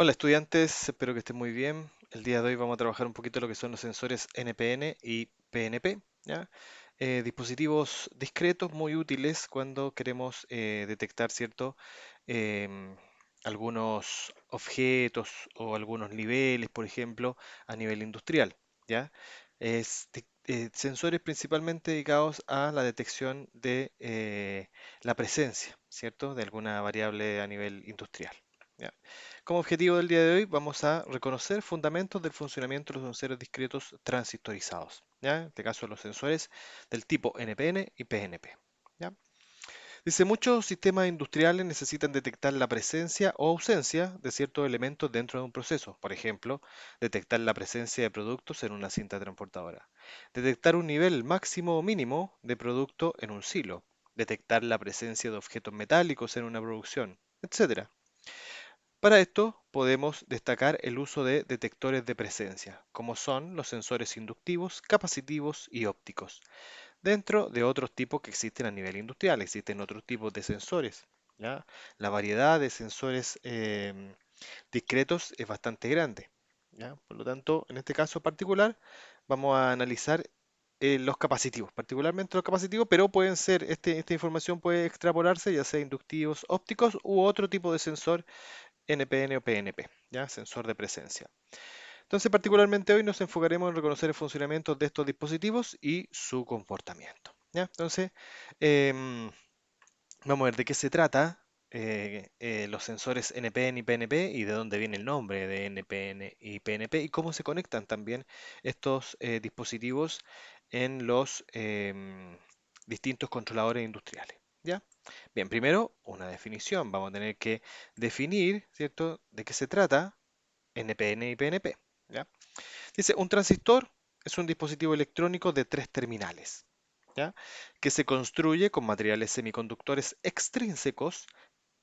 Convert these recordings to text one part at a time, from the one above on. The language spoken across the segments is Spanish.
Hola estudiantes, espero que estén muy bien. El día de hoy vamos a trabajar un poquito lo que son los sensores NPN y PNP, ¿ya? Dispositivos discretos muy útiles cuando queremos detectar, ¿cierto? Em, Algunos objetos o algunos niveles, por ejemplo, a nivel industrial, ¿ya? Sensores principalmente dedicados a la detección de la presencia, ¿cierto? De alguna variable a nivel industrial. ¿Ya? Como objetivo del día de hoy vamos a reconocer fundamentos del funcionamiento de los sensores discretos transistorizados. ¿Ya? En este caso los sensores del tipo NPN y PNP. ¿Ya? Dice, muchos sistemas industriales necesitan detectar la presencia o ausencia de ciertos elementos dentro de un proceso. Por ejemplo, detectar la presencia de productos en una cinta transportadora. Detectar un nivel máximo o mínimo de producto en un silo. Detectar la presencia de objetos metálicos en una producción, etcétera. Para esto podemos destacar el uso de detectores de presencia, como son los sensores inductivos, capacitivos y ópticos. Dentro de otros tipos que existen a nivel industrial, existen otros tipos de sensores. ¿Ya? La variedad de sensores discretos es bastante grande. ¿Ya? Por lo tanto, en este caso particular, vamos a analizar los capacitivos, particularmente los capacitivos, pero pueden ser, esta información puede extrapolarse ya sea inductivos, ópticos u otro tipo de sensor NPN o PNP, ¿ya? Sensor de presencia. Entonces, particularmente hoy nos enfocaremos en reconocer el funcionamiento de estos dispositivos y su comportamiento, ¿ya? Entonces, em, vamos a ver de qué se trata los sensores NPN y PNP y de dónde viene el nombre de NPN y PNP y cómo se conectan también estos dispositivos en los distintos controladores industriales, ¿ya? Bien, primero una definición. Vamos a tener que definir, ¿cierto?, de qué se trata NPN y PNP, ¿ya? Dice, un transistor es un dispositivo electrónico de tres terminales, ¿ya? Que se construye con materiales semiconductores extrínsecos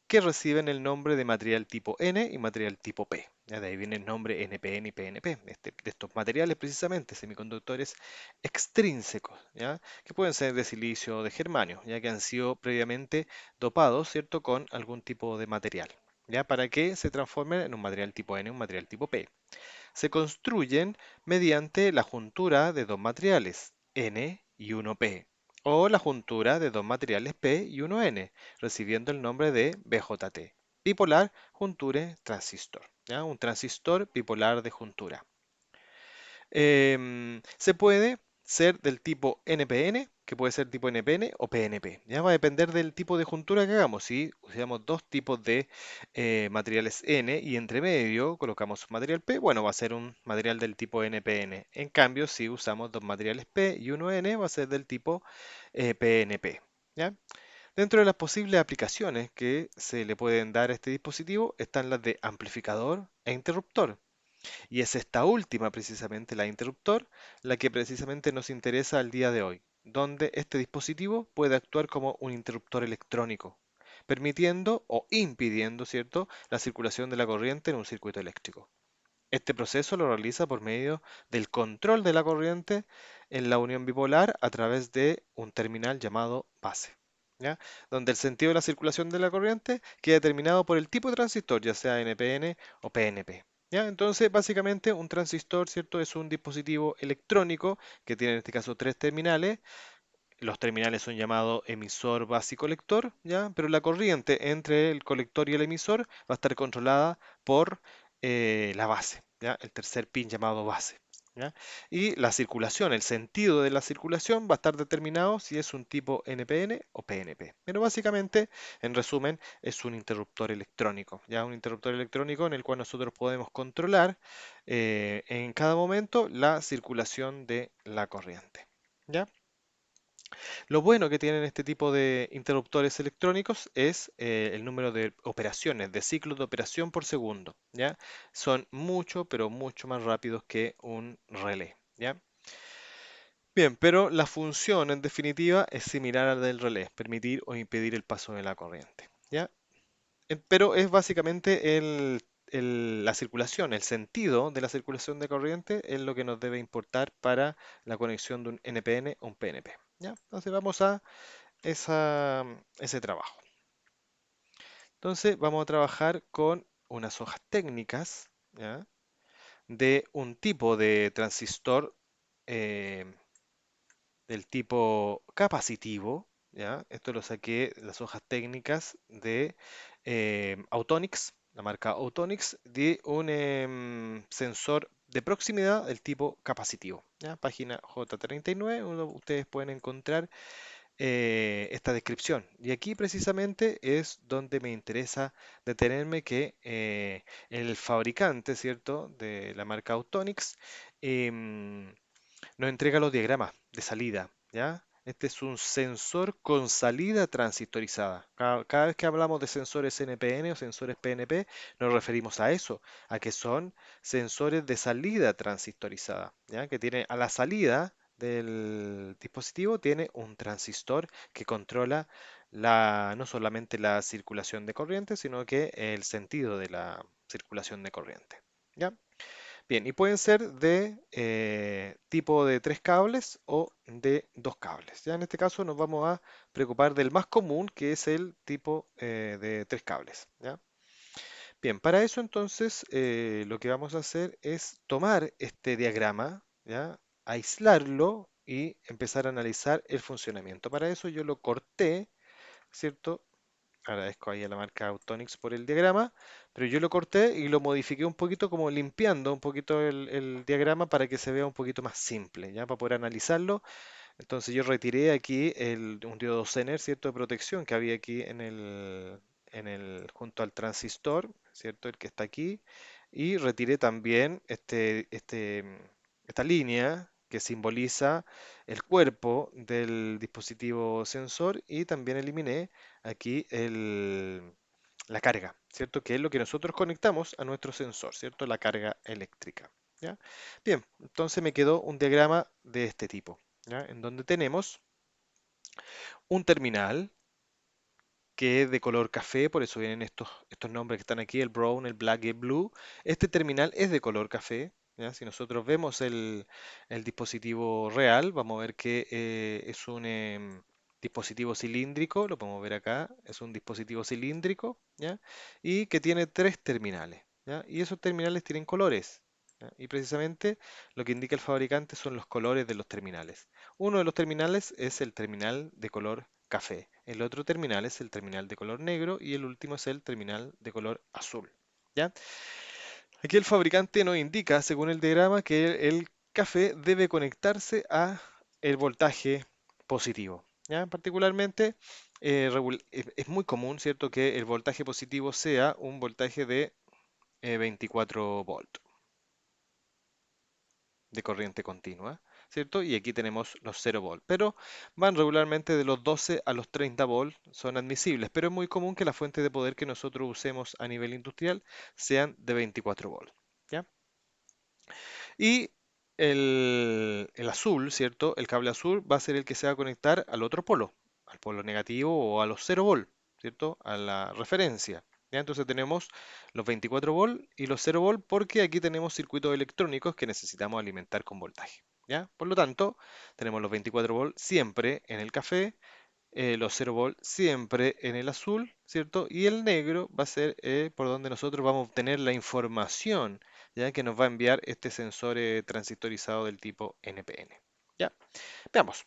que reciben el nombre de material tipo N y material tipo P. ¿Ya? De ahí viene el nombre NPN y PNP, de estos materiales precisamente, semiconductores extrínsecos, ¿ya? Que pueden ser de silicio o de germanio, ya que han sido previamente dopados, ¿cierto?, con algún tipo de material, ¿ya? Para que se transformen en un material tipo N y un material tipo P. Se construyen mediante la juntura de dos materiales, N y 1P, o la juntura de dos materiales P y 1N, recibiendo el nombre de BJT, bipolar junture transistor, ¿ya? Un transistor bipolar de juntura. Se puede ser del tipo NPN, que puede ser tipo NPN o PNP. Ya va a depender del tipo de juntura que hagamos. Si usamos dos tipos de materiales N y entre medio colocamos un material P, bueno, va a ser un material del tipo NPN. En cambio, si usamos dos materiales P y uno N, va a ser del tipo PNP. ¿Ya? Dentro de las posibles aplicaciones que se le pueden dar a este dispositivo están las de amplificador e interruptor. Y es esta última, precisamente la interruptor, la que precisamente nos interesa al día de hoy, donde este dispositivo puede actuar como un interruptor electrónico, permitiendo o impidiendo, ¿cierto?, la circulación de la corriente en un circuito eléctrico. Este proceso lo realiza por medio del control de la corriente en la unión bipolar a través de un terminal llamado base, ¿ya? Donde el sentido de la circulación de la corriente queda determinado por el tipo de transistor, ya sea NPN o PNP. ¿Ya? Entonces, básicamente, un transistor, ¿cierto?, es un dispositivo electrónico que tiene en este caso tres terminales. Los terminales son llamados emisor, base y colector, ¿ya? Pero la corriente entre el colector y el emisor va a estar controlada por la base, ¿ya? El tercer pin llamado base, ¿ya? Y la circulación, el sentido de la circulación va a estar determinado si es un tipo NPN o PNP. Pero básicamente, en resumen, es un interruptor electrónico, ¿ya? Un interruptor electrónico en el cual nosotros podemos controlar en cada momento la circulación de la corriente, ¿ya? Lo bueno que tienen este tipo de interruptores electrónicos es el número de operaciones, de ciclos de operación por segundo, ¿ya? Son mucho, pero mucho más rápidos que un relé, ¿ya? Bien, pero la función en definitiva es similar a la del relé, permitir o impedir el paso de la corriente, ¿ya? Pero es básicamente la circulación, el sentido de la circulación de corriente es lo que nos debe importar para la conexión de un NPN o un PNP, ¿ya? Entonces vamos a ese trabajo. Entonces vamos a trabajar con unas hojas técnicas, ¿ya? De un tipo de transistor eh, del tipo capacitivo, ¿ya? Esto lo saqué de las hojas técnicas de Autonix, la marca Autonix, de un sensor de proximidad del tipo capacitivo, ¿ya? Página J39, ustedes pueden encontrar esta descripción. Y aquí precisamente es donde me interesa detenerme que el fabricante, ¿cierto?, de la marca Autonix, em, nos entrega los diagramas de salida, ¿ya? Este es un sensor con salida transistorizada. Cada vez que hablamos de sensores NPN o sensores PNP, nos referimos a eso, a que son sensores de salida transistorizada, ¿ya? Que tiene a la salida del dispositivo tiene un transistor que controla no solamente la circulación de corriente, sino que el sentido de la circulación de corriente, ¿ya? Bien, y pueden ser de tipo de tres cables o de dos cables. Ya en este caso nos vamos a preocupar del más común, que es el tipo de tres cables. ¿Ya? Bien, para eso entonces lo que vamos a hacer es tomar este diagrama, ¿ya? Aislarlo y empezar a analizar el funcionamiento. Para eso yo lo corté, ¿cierto? Agradezco ahí a la marca Autonix por el diagrama, pero yo lo corté y lo modifiqué un poquito como limpiando un poquito el diagrama para que se vea un poquito más simple, ¿ya? Para poder analizarlo. Entonces yo retiré aquí un diodo Zener, ¿cierto? De protección que había aquí junto al transistor, ¿cierto? El que está aquí. Y retiré también esta línea que simboliza el cuerpo del dispositivo sensor y también eliminé aquí la carga, ¿cierto? Que es lo que nosotros conectamos a nuestro sensor, ¿cierto? La carga eléctrica, ¿ya? Bien, entonces me quedó un diagrama de este tipo, ¿ya? En donde tenemos un terminal que es de color café, por eso vienen estos nombres que están aquí, el brown, el black y el blue. Este terminal es de color café, ¿ya? Si nosotros vemos el dispositivo real, vamos a ver que es un dispositivo cilíndrico, lo podemos ver acá, es un dispositivo cilíndrico, ¿ya? Y que tiene tres terminales, ¿ya? Y esos terminales tienen colores, ¿ya? Y precisamente lo que indica el fabricante son los colores de los terminales. Uno de los terminales es el terminal de color café. El otro terminal es el terminal de color negro y el último es el terminal de color azul. ¿Ya? Aquí el fabricante nos indica, según el diagrama, que el café debe conectarse a el voltaje positivo. ¿Ya? Particularmente, es muy común, ¿cierto?, que el voltaje positivo sea un voltaje de 24 volts de corriente continua, ¿cierto? Y aquí tenemos los 0 volt, pero van regularmente de los 12 a los 30 volt, son admisibles, pero es muy común que las fuentes de poder que nosotros usemos a nivel industrial sean de 24 volt, ¿ya? Y el azul, ¿cierto? El cable azul va a ser el que se va a conectar al otro polo, al polo negativo o a los 0 volt, ¿cierto? A la referencia. ¿Ya? Entonces tenemos los 24 volt y los 0 volt porque aquí tenemos circuitos electrónicos que necesitamos alimentar con voltaje. ¿Ya? Por lo tanto, tenemos los 24 volt siempre en el café, los 0 volt siempre en el azul, ¿cierto? Y el negro va a ser por donde nosotros vamos a obtener la información, ¿ya? Que nos va a enviar este sensor transistorizado del tipo NPN. ¿Ya? Veamos.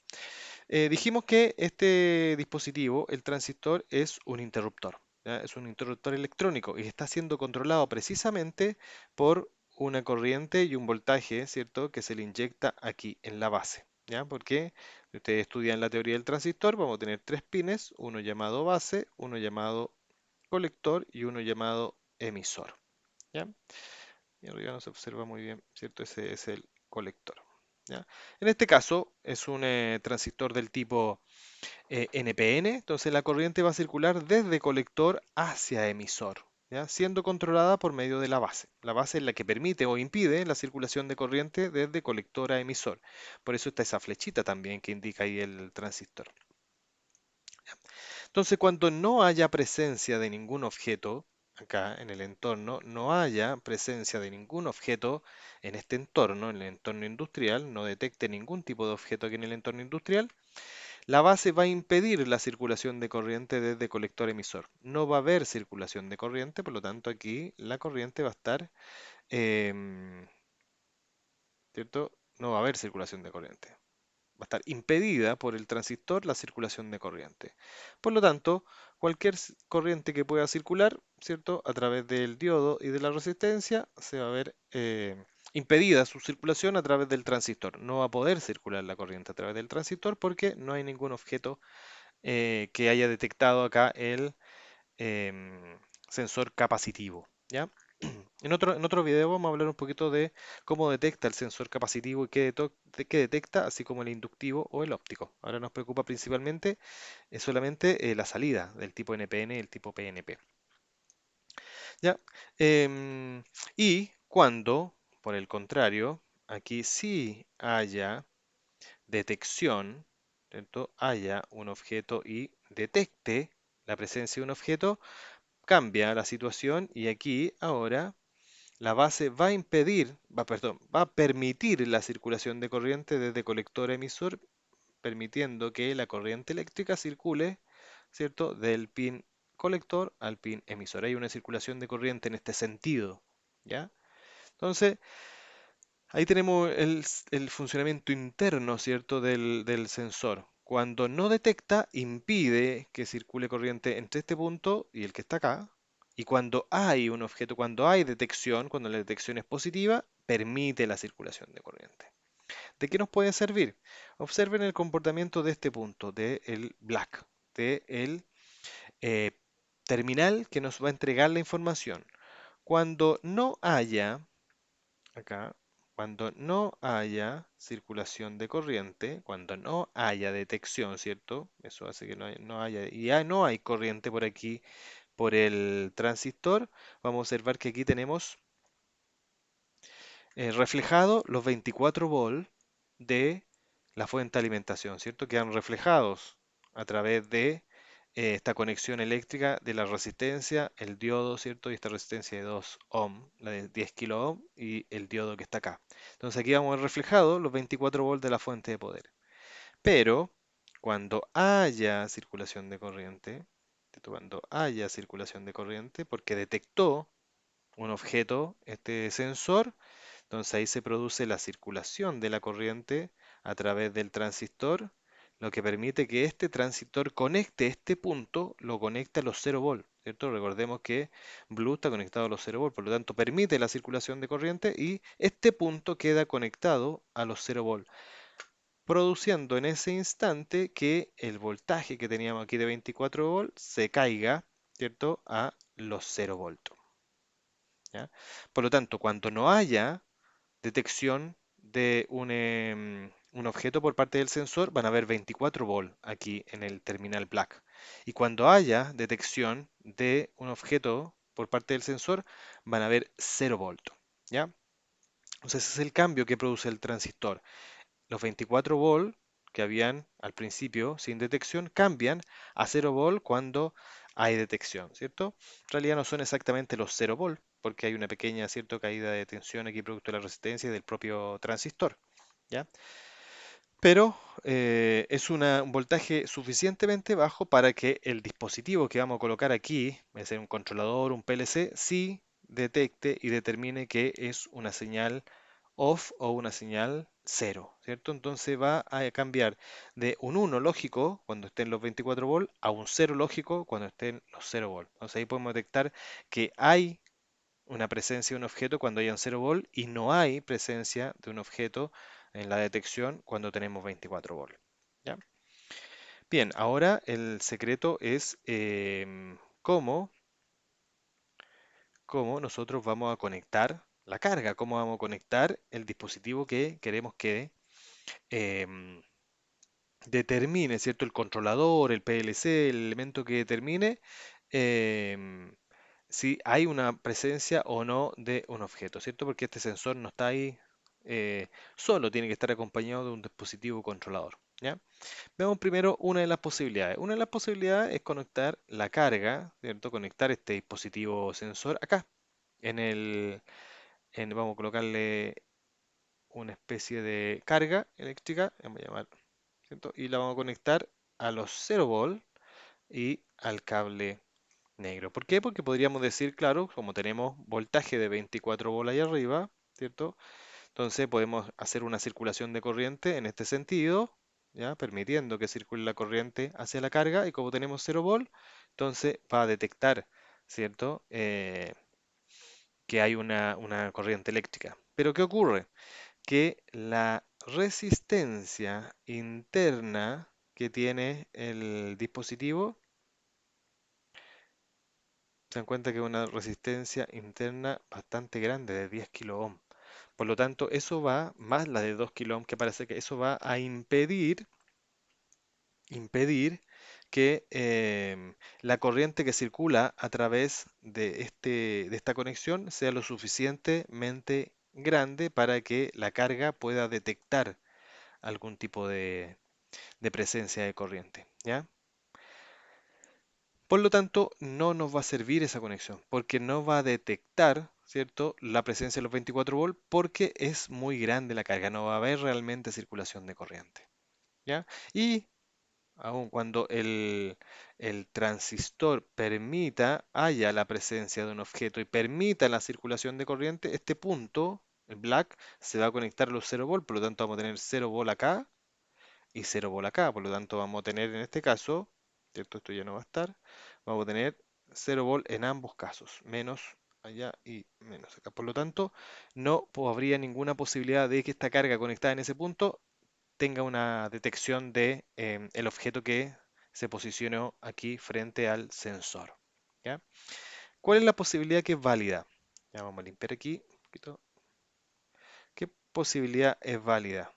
Dijimos que este dispositivo, el transistor, es un interruptor, ¿ya? Es un interruptor electrónico y está siendo controlado precisamente por una corriente y un voltaje, ¿cierto? Que se le inyecta aquí en la base, ¿ya? Porque si ustedes estudian la teoría del transistor, vamos a tener tres pines, uno llamado base, uno llamado colector y uno llamado emisor, ¿ya? Y arriba no se observa muy bien, ¿cierto? Ese es el colector, ¿ya? En este caso es un transistor del tipo NPN, entonces la corriente va a circular desde colector hacia emisor, ¿ya? Siendo controlada por medio de la base. La base es la que permite o impide la circulación de corriente desde colector a emisor. Por eso está esa flechita también que indica ahí el transistor. Entonces, cuando no haya presencia de ningún objeto, acá en el entorno, no haya presencia de ningún objeto en este entorno, en el entorno industrial, no detecte ningún tipo de objeto aquí en el entorno industrial, La base va a impedir la circulación de corriente desde colector emisor. No va a haber circulación de corriente, por lo tanto aquí la corriente va a estar, em, ¿cierto? No va a haber circulación de corriente. Va a estar impedida por el transistor la circulación de corriente. Por lo tanto, cualquier corriente que pueda circular, ¿cierto? A través del diodo y de la resistencia, se va a ver impedida su circulación a través del transistor. No va a poder circular la corriente a través del transistor porque no hay ningún objeto que haya detectado acá el sensor capacitivo, ¿ya? En otro video vamos a hablar un poquito de cómo detecta el sensor capacitivo y qué detecta, así como el inductivo o el óptico. Ahora nos preocupa principalmente solamente la salida del tipo NPN y el tipo PNP. ¿Ya? Y cuando, por el contrario, aquí sí haya detección, ¿cierto? Haya un objeto y detecte la presencia de un objeto, cambia la situación y aquí ahora la base va a impedir, perdón, va a permitir la circulación de corriente desde colector a emisor, permitiendo que la corriente eléctrica circule, ¿cierto? Del pin colector al pin emisor. Hay una circulación de corriente en este sentido, ¿ya? Entonces, ahí tenemos el funcionamiento interno, ¿cierto? Del sensor. Cuando no detecta, impide que circule corriente entre este punto y el que está acá. Y cuando hay un objeto, cuando hay detección, cuando la detección es positiva, permite la circulación de corriente. ¿De qué nos puede servir? Observen el comportamiento de este punto, del black, del eh, terminal que nos va a entregar la información. Cuando no haya acá, cuando no haya circulación de corriente, cuando no haya detección, ¿cierto? Eso hace que no haya, y ya no hay corriente por aquí, por el transistor. Vamos a observar que aquí tenemos reflejado los 24 volts de la fuente de alimentación, ¿cierto? Quedan reflejados a través de esta conexión eléctrica de la resistencia, el diodo, ¿cierto? Y esta resistencia de 2 ohm, la de 10 kilo ohm, y el diodo que está acá. Entonces aquí vamos a ver reflejados los 24 volts de la fuente de poder. Pero cuando haya circulación de corriente, ¿cierto? Cuando haya circulación de corriente, porque detectó un objeto, este sensor, entonces ahí se produce la circulación de la corriente a través del transistor, lo que permite que este transistor conecte este punto, lo conecte a los 0 volt, ¿cierto? Recordemos que Blue está conectado a los 0 volt, por lo tanto permite la circulación de corriente y este punto queda conectado a los 0 volt, produciendo en ese instante que el voltaje que teníamos aquí de 24 volts se caiga, ¿cierto? A los 0 volts, ¿ya? Por lo tanto, cuando no haya detección de un objeto por parte del sensor, van a haber 24 volts aquí en el terminal black. Y cuando haya detección de un objeto por parte del sensor, van a haber 0 volts, ¿ya? Entonces ese es el cambio que produce el transistor. Los 24 volts que habían al principio sin detección cambian a 0 volt cuando hay detección, ¿cierto? En realidad no son exactamente los 0 volt porque hay una pequeña, ¿cierto?, caída de tensión aquí producto de la resistencia y del propio transistor, ¿ya? Pero es un voltaje suficientemente bajo para que el dispositivo que vamos a colocar aquí, va a ser un controlador, un PLC, sí detecte y determine que es una señal off o una señal cero, ¿cierto? Entonces va a cambiar de un 1 lógico cuando estén los 24 volts a un 0 lógico cuando estén los 0 volts. Entonces ahí podemos detectar que hay una presencia de un objeto cuando hayan 0 volt y no hay presencia de un objeto en la detección cuando tenemos 24 volt. ¿Ya? Bien, ahora el secreto es cómo nosotros vamos a conectar la carga, cómo vamos a conectar el dispositivo que queremos que em, determine, ¿cierto? El controlador, el PLC, el elemento que determine em, si hay una presencia o no de un objeto, ¿cierto? Porque este sensor no está ahí solo, tiene que estar acompañado de un dispositivo controlador, ¿ya? Veamos primero una de las posibilidades. Una de las posibilidades es conectar la carga, ¿cierto? Conectar este dispositivo sensor acá, vamos a colocarle una especie de carga eléctrica, vamos a llamar, ¿cierto? Y la vamos a conectar a los 0 volt y al cable negro. ¿Por qué? Porque podríamos decir, claro, como tenemos voltaje de 24 volt ahí arriba, ¿cierto? Entonces podemos hacer una circulación de corriente en este sentido, ¿ya? Permitiendo que circule la corriente hacia la carga y como tenemos 0 volt, entonces va a detectar, ¿cierto? Que hay una corriente eléctrica. Pero ¿qué ocurre? Que la resistencia interna que tiene el dispositivo, se dan cuenta que es una resistencia interna bastante grande de 10 kilo ohm. Por lo tanto, eso va, más la de 2 kilo ohm, que parece que eso va a impedir que la corriente que circula a través de, de esta conexión sea lo suficientemente grande para que la carga pueda detectar algún tipo de presencia de corriente, ¿ya? Por lo tanto, no nos va a servir esa conexión, porque no va a detectar, ¿cierto?, la presencia de los 24 volts, porque es muy grande la carga, no va a haber realmente circulación de corriente, ¿ya? Y aun cuando el transistor permita, haya la presencia de un objeto y permita la circulación de corriente, este punto, el black, se va a conectar a los 0 volts, por lo tanto vamos a tener 0 volt acá y 0 volt acá. Por lo tanto, vamos a tener en este caso, ¿cierto? Esto ya no va a estar. Vamos a tener 0 volt en ambos casos, menos allá y menos acá. Por lo tanto, no habría ninguna posibilidad de que esta carga conectada en ese punto tenga una detección de el objeto que se posicionó aquí frente al sensor. ¿Ya? ¿Cuál es la posibilidad que es válida? Ya vamos a limpiar aquí un poquito. ¿Qué posibilidad es válida?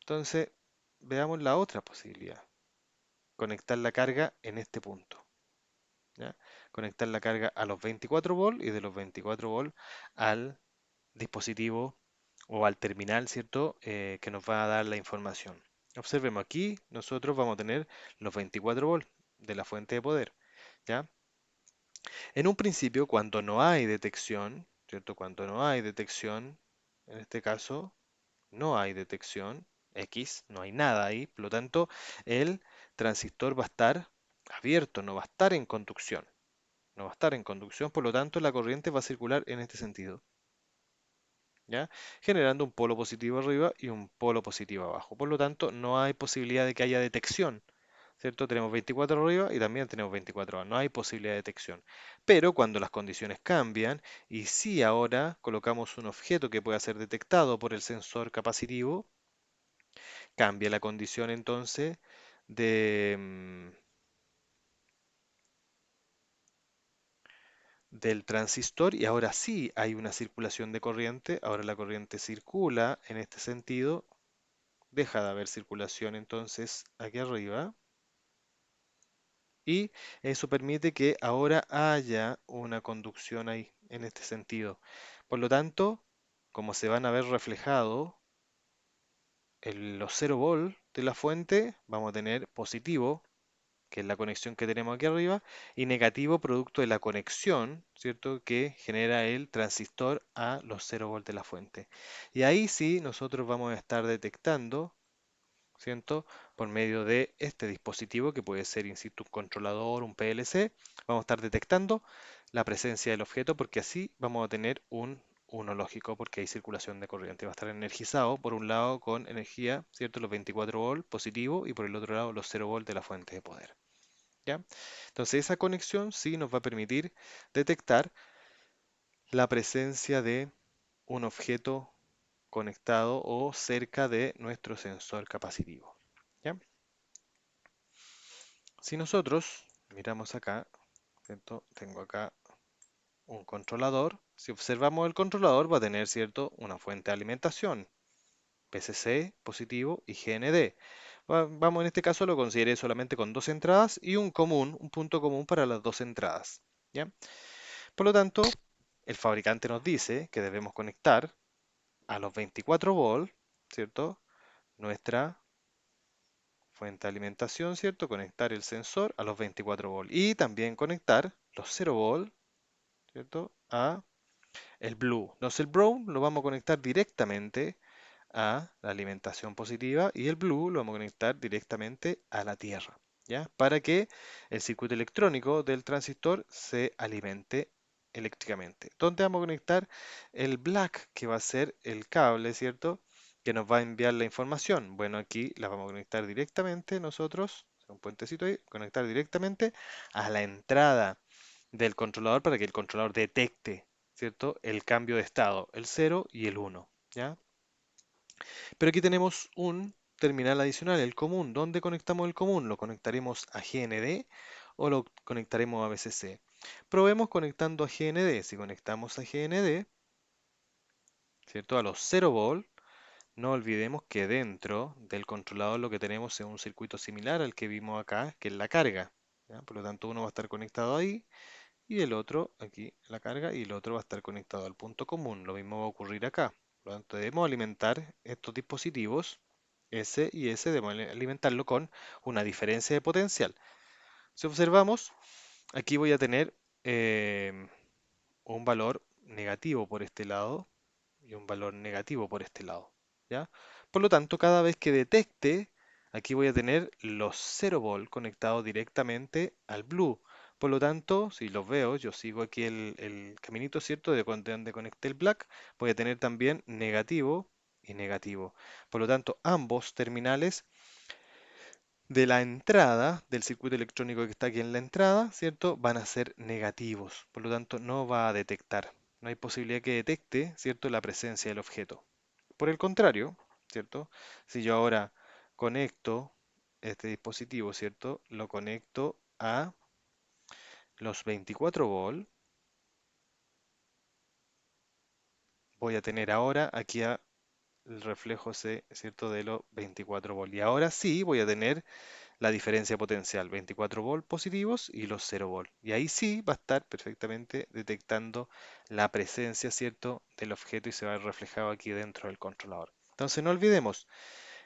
Entonces, veamos la otra posibilidad. Conectar la carga en este punto, ¿ya? Conectar la carga a los 24 volts y de los 24 volts al dispositivo o al terminal, ¿cierto? Que nos va a dar la información. Observemos aquí, nosotros vamos a tener los 24 volts de la fuente de poder, ¿ya? En un principio, cuando no hay detección, ¿cierto? Cuando no hay detección, en este caso, no hay detección X, no hay nada ahí, por lo tanto, el transistor va a estar abierto, no va a estar en conducción, no va a estar en conducción, por lo tanto, la corriente va a circular en este sentido, ¿ya? Generando un polo positivo arriba y un polo positivo abajo. Por lo tanto, no hay posibilidad de que haya detección, ¿cierto? Tenemos 24 arriba y también tenemos 24 abajo. No hay posibilidad de detección. Pero cuando las condiciones cambian y si ahora colocamos un objeto que pueda ser detectado por el sensor capacitivo, cambia la condición entonces de, del transistor y ahora sí hay una circulación de corriente. Ahora la corriente circula en este sentido. Deja de haber circulación entonces aquí arriba y eso permite que ahora haya una conducción ahí en este sentido. Por lo tanto, como se van a ver reflejados los 0 volt de la fuente, vamos a tener positivo, que es la conexión que tenemos aquí arriba, y negativo producto de la conexión, ¿cierto?, que genera el transistor a los 0 volt de la fuente. Y ahí sí nosotros vamos a estar detectando, ¿cierto? Por medio de este dispositivo que puede ser, insisto, un controlador, un PLC, vamos a estar detectando la presencia del objeto porque así vamos a tener un uno lógico porque hay circulación de corriente. Va a estar energizado por un lado con energía, ¿cierto? Los 24 volt positivo y por el otro lado los 0 volt de la fuente de poder. ¿Ya? Entonces esa conexión sí nos va a permitir detectar la presencia de un objeto conectado o cerca de nuestro sensor capacitivo. ¿Ya? Si nosotros miramos acá, ¿cierto? Tengo acá un controlador. Si observamos el controlador va a tener, ¿cierto?, una fuente de alimentación, PCC positivo y GND. Vamos en este caso lo consideré solamente con dos entradas y un común, un punto común para las dos entradas. ¿Ya? Por lo tanto, el fabricante nos dice que debemos conectar a los 24 volts, ¿cierto?, nuestra fuente de alimentación, ¿cierto? Conectar el sensor a los 24 volts y también conectar los 0 volts, ¿cierto?, a el blue. Entonces el brown lo vamos a conectar directamente a la alimentación positiva y el blue lo vamos a conectar directamente a la tierra, ¿ya? Para que el circuito electrónico del transistor se alimente eléctricamente. ¿Dónde vamos a conectar el black, que va a ser el cable, ¿cierto? Que nos va a enviar la información. Bueno, aquí la vamos a conectar directamente nosotros, un puentecito ahí, conectar directamente a la entrada del controlador para que el controlador detecte, ¿cierto? El cambio de estado, el 0 y el 1, ¿ya? Pero aquí tenemos un terminal adicional, el común. ¿Dónde conectamos el común? ¿Lo conectaremos a GND o lo conectaremos a VCC? Probemos conectando a GND. Si conectamos a GND, ¿cierto? A los 0 volt, no olvidemos que dentro del controlador lo que tenemos es un circuito similar al que vimos acá, que es la carga, ¿ya? Por lo tanto, uno va a estar conectado ahí y el otro aquí la carga y el otro va a estar conectado al punto común. Lo mismo va a ocurrir acá. Por lo tanto, debemos alimentar estos dispositivos S y S, debemos alimentarlo con una diferencia de potencial. Si observamos, aquí voy a tener un valor negativo por este lado y un valor negativo por este lado, ¿ya? Por lo tanto, cada vez que detecte, aquí voy a tener los 0 volt conectados directamente al blue. Por lo tanto, si los veo, yo sigo aquí el caminito, ¿cierto? De donde conecté el black, voy a tener también negativo y negativo. Por lo tanto, ambos terminales de la entrada del circuito electrónico que está aquí en la entrada, ¿cierto? Van a ser negativos. Por lo tanto, no va a detectar. No hay posibilidad que detecte, ¿cierto? La presencia del objeto. Por el contrario, ¿cierto? Si yo ahora conecto este dispositivo, ¿cierto? Lo conecto a los 24 volt, voy a tener ahora aquí el reflejo C, ¿cierto? De los 24 volt. Y ahora sí voy a tener la diferencia potencial, 24 volt positivos y los 0 volt. Y ahí sí va a estar perfectamente detectando la presencia, ¿cierto? Del objeto y se va a ver reflejado aquí dentro del controlador. Entonces no olvidemos,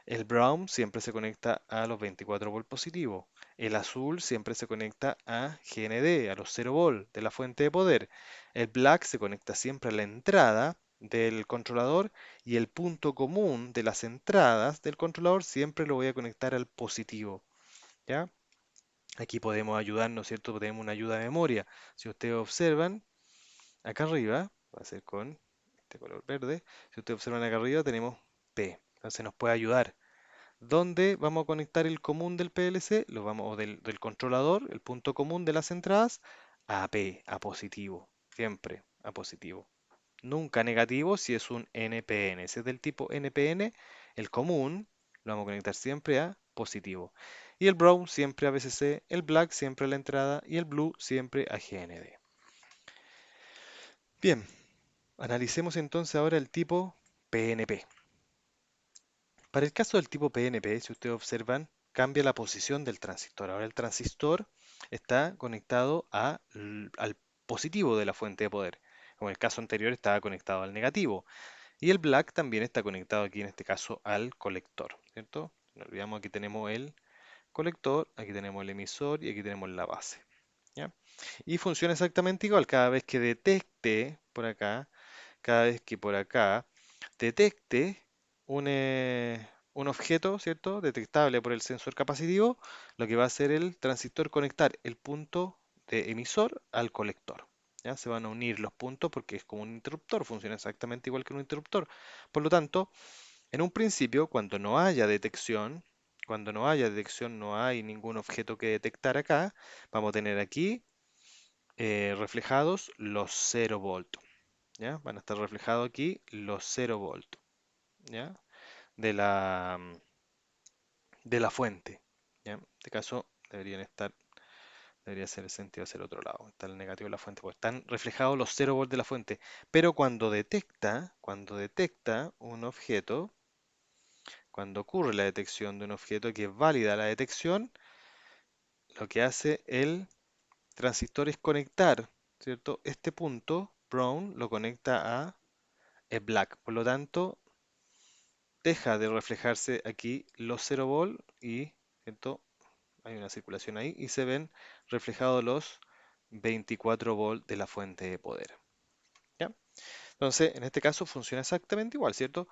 el brown siempre se conecta a los 24 volt positivos. El azul siempre se conecta a GND, a los 0 volt de la fuente de poder. El black se conecta siempre a la entrada del controlador y el punto común de las entradas del controlador siempre lo voy a conectar al positivo, ¿ya? Aquí podemos ayudarnos, ¿cierto? Tenemos una ayuda de memoria. Si ustedes observan, acá arriba, va a ser con este color verde, si ustedes observan acá arriba tenemos P. Entonces nos puede ayudar. ¿Dónde vamos a conectar el común del PLC? Lo vamos, o del controlador, el punto común de las entradas, a P, a positivo. Siempre a positivo. Nunca negativo si es un NPN. Si es del tipo NPN, el común lo vamos a conectar siempre a positivo. Y el brown siempre a VCC, el black siempre a la entrada y el blue siempre a GND. Bien, analicemos entonces ahora el tipo PNP. Para el caso del tipo PNP, si ustedes observan, cambia la posición del transistor. Ahora el transistor está conectado al positivo de la fuente de poder. Como en el caso anterior estaba conectado al negativo. Y el black también está conectado aquí en este caso al colector, ¿cierto? No olvidamos, aquí tenemos el colector, aquí tenemos el emisor y aquí tenemos la base, ¿ya? Y funciona exactamente igual. Cada vez que detecte por acá, cada vez que por acá detecte un objeto, ¿cierto? Detectable por el sensor capacitivo, lo que va a hacer el transistor conectar el punto de emisor al colector. ¿Ya? Se van a unir los puntos porque es como un interruptor, funciona exactamente igual que un interruptor. Por lo tanto, en un principio, cuando no haya detección, no hay ningún objeto que detectar acá, vamos a tener aquí reflejados los 0 volt, ¿ya? Van a estar reflejados aquí los 0 volt, ¿ya? De la, de la fuente, ¿ya? En este caso debería ser el sentido hacia el otro lado, está el negativo de la fuente, porque están reflejados los 0 volt de la fuente, pero cuando detecta un objeto, cuando ocurre la detección de un objeto que es válida la detección, lo que hace el transistor es conectar, ¿cierto? Este punto, brown, lo conecta a el black. Por lo tanto, deja de reflejarse aquí los 0 volt y, ¿cierto? Hay una circulación ahí y se ven reflejados los 24 volt de la fuente de poder, ¿ya? Entonces, en este caso funciona exactamente igual, ¿cierto?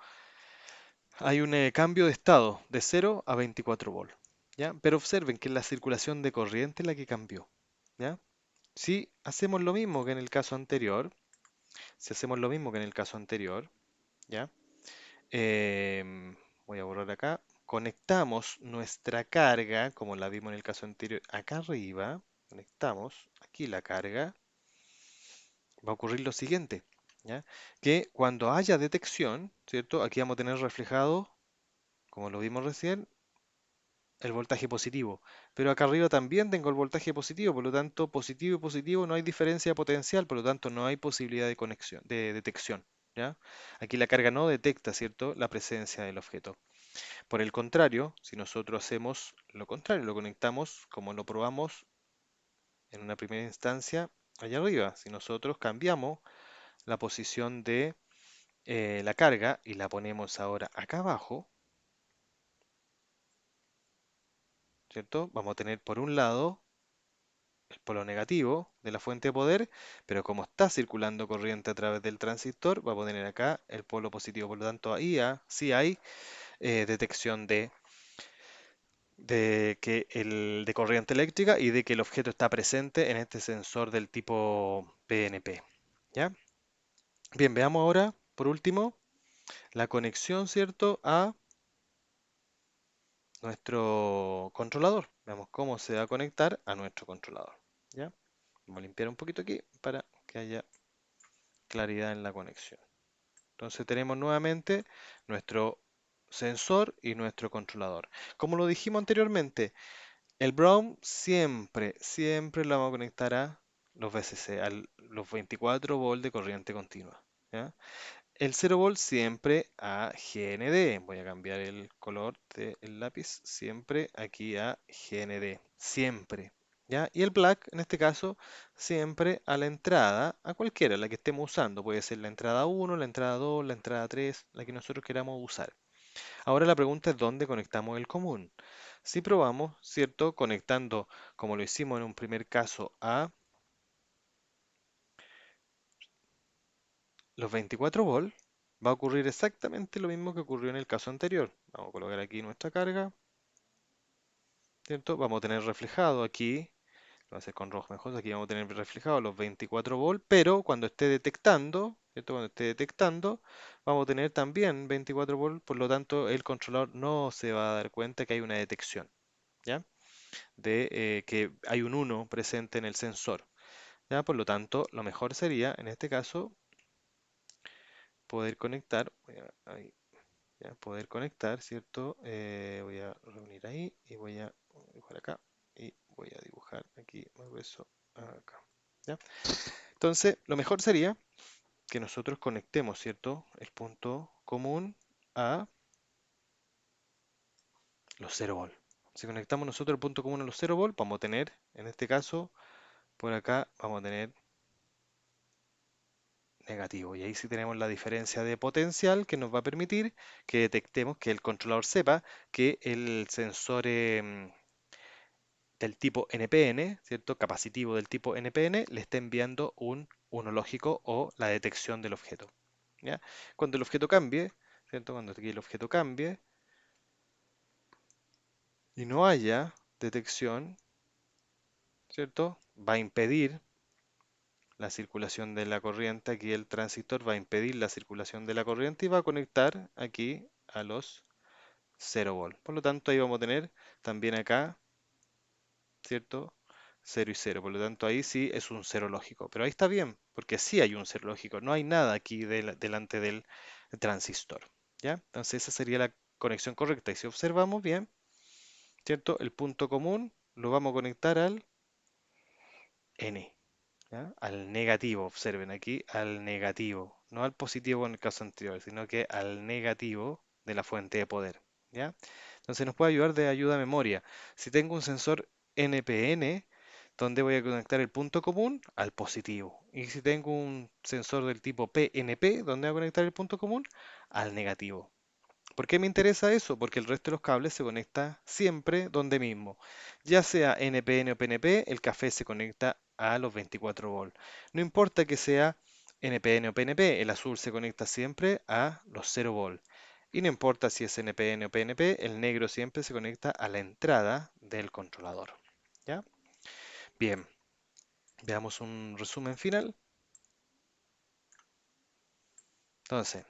hay un cambio de estado de 0 a 24 volts, ¿ya? Pero observen que es la circulación de corriente la que cambió, ¿ya? Si hacemos lo mismo que en el caso anterior, si hacemos lo mismo que en el caso anterior, ¿ya? Voy a borrar acá. Conectamos nuestra carga, como la vimos en el caso anterior, acá arriba. Conectamos aquí la carga. Va a ocurrir lo siguiente, ¿ya? Que cuando haya detección, ¿cierto? Aquí vamos a tener reflejado, como lo vimos recién, el voltaje positivo. Pero acá arriba también tengo el voltaje positivo, por lo tanto, positivo y positivo no hay diferencia potencial, por lo tanto, no hay posibilidad de conexión, de detección, ¿ya? Aquí la carga no detecta, ¿cierto?, la presencia del objeto. Por el contrario, si nosotros hacemos lo contrario, lo conectamos como lo probamos en una primera instancia allá arriba. Si nosotros cambiamos la posición de la carga y la ponemos ahora acá abajo, ¿cierto? Vamos a tener por un lado el polo negativo de la fuente de poder, pero como está circulando corriente a través del transistor, va a poner acá el polo positivo. Por lo tanto, ahí sí hay detección de corriente eléctrica y de que el objeto está presente en este sensor del tipo PNP. ¿Ya? Bien, veamos ahora, por último, la conexión, ¿cierto?, a nuestro controlador. Veamos cómo se va a conectar a nuestro controlador. ¿Ya? Vamos a limpiar un poquito aquí para que haya claridad en la conexión. Entonces tenemos nuevamente nuestro sensor y nuestro controlador. Como lo dijimos anteriormente, el Brown siempre lo vamos a conectar a los VCC, a los 24 volts de corriente continua. ¿Ya? El 0 volt siempre a GND. Voy a cambiar el color del lápiz. Siempre aquí a GND. Siempre. ¿Ya? Y el black, en este caso, siempre a la entrada, a cualquiera, la que estemos usando. Puede ser la entrada 1, la entrada 2, la entrada 3, la que nosotros queramos usar. Ahora la pregunta es dónde conectamos el común. Si probamos, ¿cierto? Conectando, como lo hicimos en un primer caso, a los 24 volts, va a ocurrir exactamente lo mismo que ocurrió en el caso anterior. Vamos a colocar aquí nuestra carga, ¿cierto? Vamos a tener reflejado aquí, lo voy a hacer con rojo mejor, aquí vamos a tener reflejado los 24 volts, pero cuando esté detectando, ¿cierto? Cuando esté detectando, vamos a tener también 24 volts, por lo tanto el controlador no se va a dar cuenta que hay una detección, ¿ya? De que hay un 1 presente en el sensor, ¿ya? Por lo tanto, lo mejor sería, en este caso, poder conectar, ahí, ¿ya? Poder conectar, ¿cierto? Voy a reunir ahí y voy a dibujar acá y voy a dibujar aquí más grueso acá, ¿ya? Entonces, lo mejor sería que nosotros conectemos, ¿cierto? El punto común a los 0 volt. Si conectamos nosotros el punto común a los 0 volt, vamos a tener, en este caso, por acá, vamos a tener negativo. Y ahí sí tenemos la diferencia de potencial que nos va a permitir que detectemos, que el controlador sepa que el sensor del tipo NPN, ¿cierto? Capacitivo del tipo NPN, le está enviando un 1 lógico o la detección del objeto. ¿Ya? Cuando el objeto cambie, ¿cierto? Cuando aquí el objeto cambie y no haya detección, ¿cierto? Va a impedir la circulación de la corriente. Aquí el transistor va a impedir la circulación de la corriente y va a conectar aquí a los 0 volt. Por lo tanto, ahí vamos a tener también acá, ¿cierto? 0 y 0. Por lo tanto, ahí sí es un cero lógico. Pero ahí está bien, porque sí hay un cero lógico. No hay nada aquí delante del transistor. ¿Ya? Entonces, esa sería la conexión correcta. Y si observamos bien, ¿cierto? El punto común lo vamos a conectar al N. ¿Ya? Al negativo, observen aquí, al negativo, no al positivo en el caso anterior, sino que al negativo de la fuente de poder. ¿Ya? Entonces nos puede ayudar de ayuda a memoria. Si tengo un sensor NPN, donde voy a conectar el punto común al positivo. Y si tengo un sensor del tipo PNP, donde voy a conectar el punto común al negativo. ¿Por qué me interesa eso? Porque el resto de los cables se conecta siempre donde mismo. Ya sea NPN o PNP, el café se conecta a los 24 volts. No importa que sea NPN o PNP, el azul se conecta siempre a los 0 volts. Y no importa si es NPN o PNP, el negro siempre se conecta a la entrada del controlador. ¿Ya? Bien, veamos un resumen final. Entonces,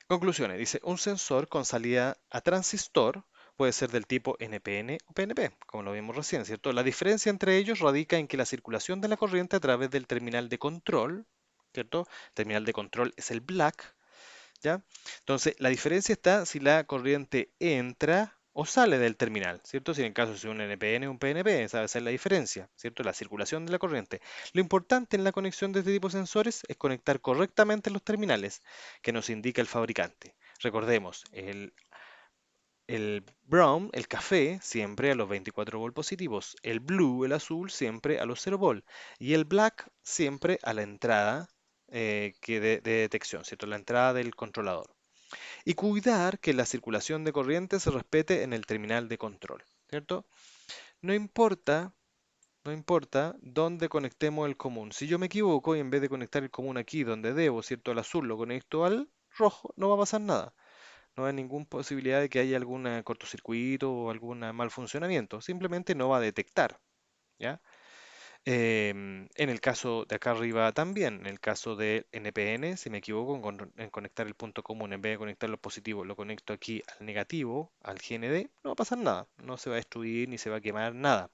conclusiones. Dice, un sensor con salida a transistor puede ser del tipo NPN o PNP, como lo vimos recién, ¿cierto? La diferencia entre ellos radica en que la circulación de la corriente a través del terminal de control, ¿cierto? Terminal de control es el black, ¿ya? Entonces, la diferencia está si la corriente entra o sale del terminal, ¿cierto? Si en el caso es un NPN o un PNP, esa va a ser la diferencia, ¿cierto? La circulación de la corriente. Lo importante en la conexión de este tipo de sensores es conectar correctamente los terminales que nos indica el fabricante. Recordemos, el brown, el café, siempre a los 24 volt positivos. El blue, el azul, siempre a los 0 volt. Y el black, siempre a la entrada de detección, ¿cierto? La entrada del controlador. Y cuidar que la circulación de corriente se respete en el terminal de control, ¿cierto? No importa, no importa dónde conectemos el común. Si yo me equivoco y en vez de conectar el común aquí donde debo, ¿cierto? Al azul lo conecto al rojo, no va a pasar nada. No hay ninguna posibilidad de que haya algún cortocircuito o algún mal funcionamiento. Simplemente no va a detectar, ¿ya? En el caso de acá arriba también, en el caso de NPN, si me equivoco en conectar el punto común, en vez de conectar lo positivo, lo conecto aquí al negativo, al GND, no va a pasar nada, no se va a destruir ni se va a quemar nada,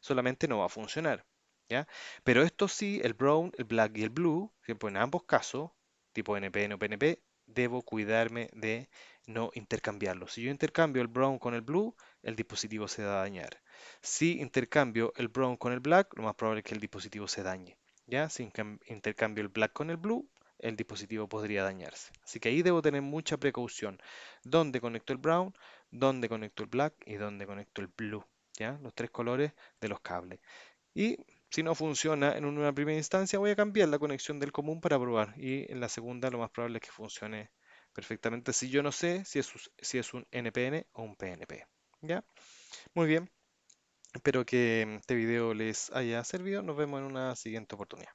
solamente no va a funcionar, ¿ya? Pero esto sí, el brown, el black y el blue, siempre en ambos casos, tipo NPN o PNP, debo cuidarme de no intercambiarlos. Si yo intercambio el brown con el blue, el dispositivo se va a dañar. Si intercambio el brown con el black, lo más probable es que el dispositivo se dañe. ¿Ya? Si intercambio el black con el blue, el dispositivo podría dañarse. Así que ahí debo tener mucha precaución. ¿Dónde conecto el brown? ¿Dónde conecto el black? ¿Y dónde conecto el blue? ¿Ya? Los tres colores de los cables. Y si no funciona en una primera instancia, voy a cambiar la conexión del común para probar. Y en la segunda, lo más probable es que funcione perfectamente. Si yo no sé si es un NPN o un PNP. ¿Ya? Muy bien. Espero que este video les haya servido. Nos vemos en una siguiente oportunidad.